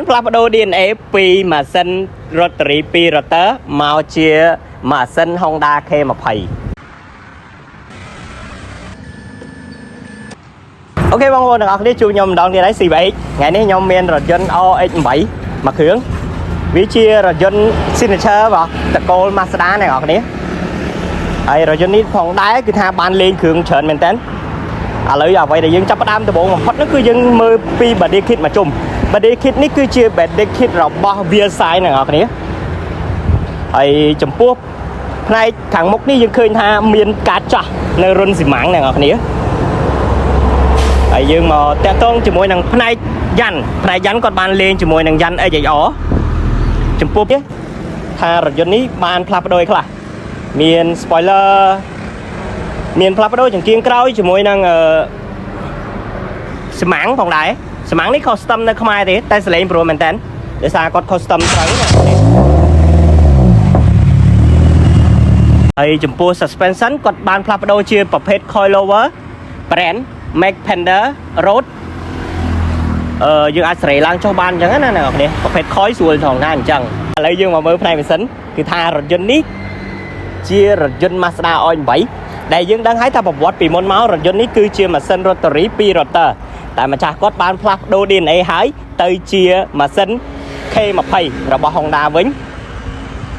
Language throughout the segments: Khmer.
ផ្លាស់ប្ដូរ DNA ពីម៉ាស៊ីន rotary 2 rotor មកជាម៉ាស៊ីន Honda K20 អូខេបងប្អូនទាំងអស់គ្នាជួបខ្ញុំម្ដងទៀតហើយ CBX ថ្ងៃនេះខ្ញុំមានរថយន្ត OX8 មួយគ្រឿងវាជារថយន្ត signature របស់តកូល Mazda អ្នកនរគ្នាហើយរថយន្តនេះផងដែរគឺថាបានលេងគ្រឿងច្រើនមែនតើឥឡូវអ្វីដែលយើងចាប់ផ្ដើមដំបូងបំផុតនោះគឺយើងមើលពី body kit មកជុំ body kit នេះគឺជា body kit របស់ wheel size អ្នកនរគ្នាហើយចំពោះផ្នែកខាងមុខនេះយើងឃើញថាមានការចាស់នៅរុនស៊ីម៉ាំងអ្នកនរគ្នាហើយយើងមកតាក់ទងជាមួយនឹងផ្នែកយ៉ាន់គាត់បានលេងជាមួយនឹងយ៉ាន់ XHR ចំពោះនេះថារថយន្តនេះបានផ្លាស់ប្ដូរខ្លះមាន spoiler មានផ្លាស់ប្ដូរចង្កៀងក្រោយជាមួយនឹងស្មាំងផងដែរស្មាំងនេះ custom នៅខ្មែរទេតែសលេងព្រោះមែនតើដោយសារគាត់ custom ត្រូវហើយចំពោះ suspension គាត់បានផ្លាស់ប្ដូរជាប្រភេទ coilover brand Mac Panda Road យើងអាចស្រេឡើងចុះបានអញ្ចឹងណាអ្នកនរគ្នាប្រភេទ coil ស្រួលថងណាអញ្ចឹងឥឡូវយើងមកមើលផ្នែកម៉ាស៊ីនគឺថារថយន្តនេះជារថយន្ត Mazda OX8 ដែលយើងដឹងហើយថាប្រវត្តិពីមុនមករថយន្តនេះគឺជាម៉ាស៊ីន rotary 2 rotor តែម្ចាស់គាត់បានផ្លាស់ប្ដូរ DNA ហើយទៅជាម៉ាស៊ីន K20 របស់ Honda វិញ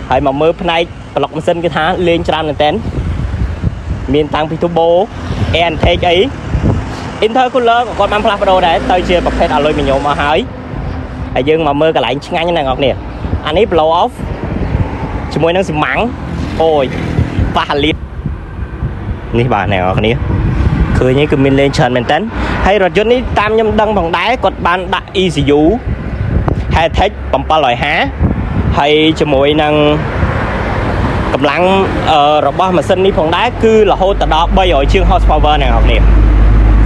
ហើយមកមើលផ្នែកប្លុកម៉ាស៊ីនគឺថាលេងច្រើនមែនតើមានតាំងពី turbo air intake អី intercooler ក៏គាត់បានផ្លាស់ប្ដូរដែរទៅជាប្រភេទ aluminum មកហើយយើងមកមើលកន្លែងឆ្ងាញ់ណាអ្នកនរគ្នាអានេះ blow off ជាមួយនឹងស៊ីម៉ាំងអូយប៉ះលៀតនេះបាទអ្នកនរគ្នាឃើញនេះគឺមានលេងច្រើនមែនតើហើយរថយន្តនេះតាមខ្ញុំដឹងផងដែរគាត់បានដាក់ ECU Hightech 750ហើយជាមួយនឹងកម្លាំងរបស់ម៉ាស៊ីននេះផងដែរគឺរហូតដល់300ជាង horsepower អ្នកនរគ្នា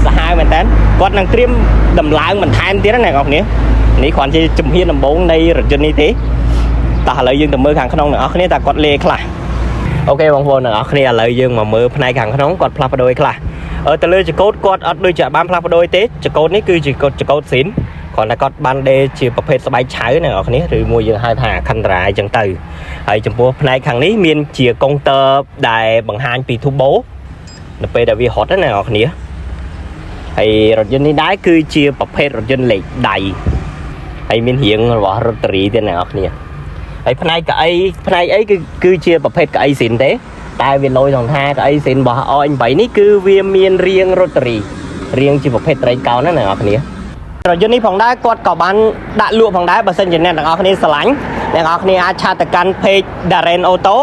សាហាវមែនតើគាត់នឹងត្រៀមដំឡើងបន្ថែមទៀតណាអ្នកនរគ្នានេះគ្រាន់ជាជំហានដំបូងនៃរថយន្តនេះទេតោះឥឡូវយើងទៅមើលខាងក្នុងអ្នកនរគ្នាតើគាត់លេខ្លះអូខេបងប្អូនអ្នកនរគ្នាឥឡូវយើងមកមើលផ្នែកខាងក្នុងគាត់ផ្លាស់ប្ដូរខ្លះទៅលើចកូតគាត់អត់ដូចជាបានផ្លាស់ប្ដូរទេចកូតនេះគឺជាចកូតស៊ីនគ្រាន់តែគាត់បានដេជាប្រភេទស្បែកឆៅអ្នកនរគ្នាឬមួយយើងហៅថាខណ្ឌរាអញ្ចឹងទៅហើយចំពោះផ្នែកខាងនេះមានជាកុងទ័រដែលបង្ហាញពី turbo នៅពេលដែលវាហត់ណាអ្នកនរគ្នាហើយរថយន្តនេះដែរគឺជាប្រភេទរថយន្តលេខដៃហើយមានរាងរបស់ rotary ទៀតអ្នកនរគ្នាហើយផ្នែកកៅអីគឺជាប្រភេទកៅអីស៊ីនទេតែវាលយថងថាកៅអីស៊ីនរបស់ OX8 នេះគឺវាមានរាង rotary រាងជាប្រភេទត្រីកោណណាអ្នកនរគ្នារថយន្តនេះផងដែរគាត់ក៏បានដាក់លក់ផងដែរបើសិនជាអ្នកទាំងអស់គ្នាស្រឡាញ់អ្នកទាំងអស់គ្នាអាចឆាតទៅកាន់ page Darren Auto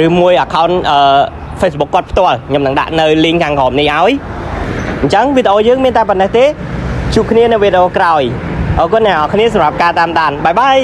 ឬមួយ account Facebook គាត់ផ្ទាល់ខ្ញុំនឹងដាក់នៅ link ខាងក្រោមនេះឲ្យអញ្ចឹងវីដេអូយើងមានតែប៉ុណ្ណេះទេជួបគ្នានៅវីដេអូក្រោយអរគុណអ្នកទាំងអស់គ្នាសម្រាប់ការតាមដានបាយបាយ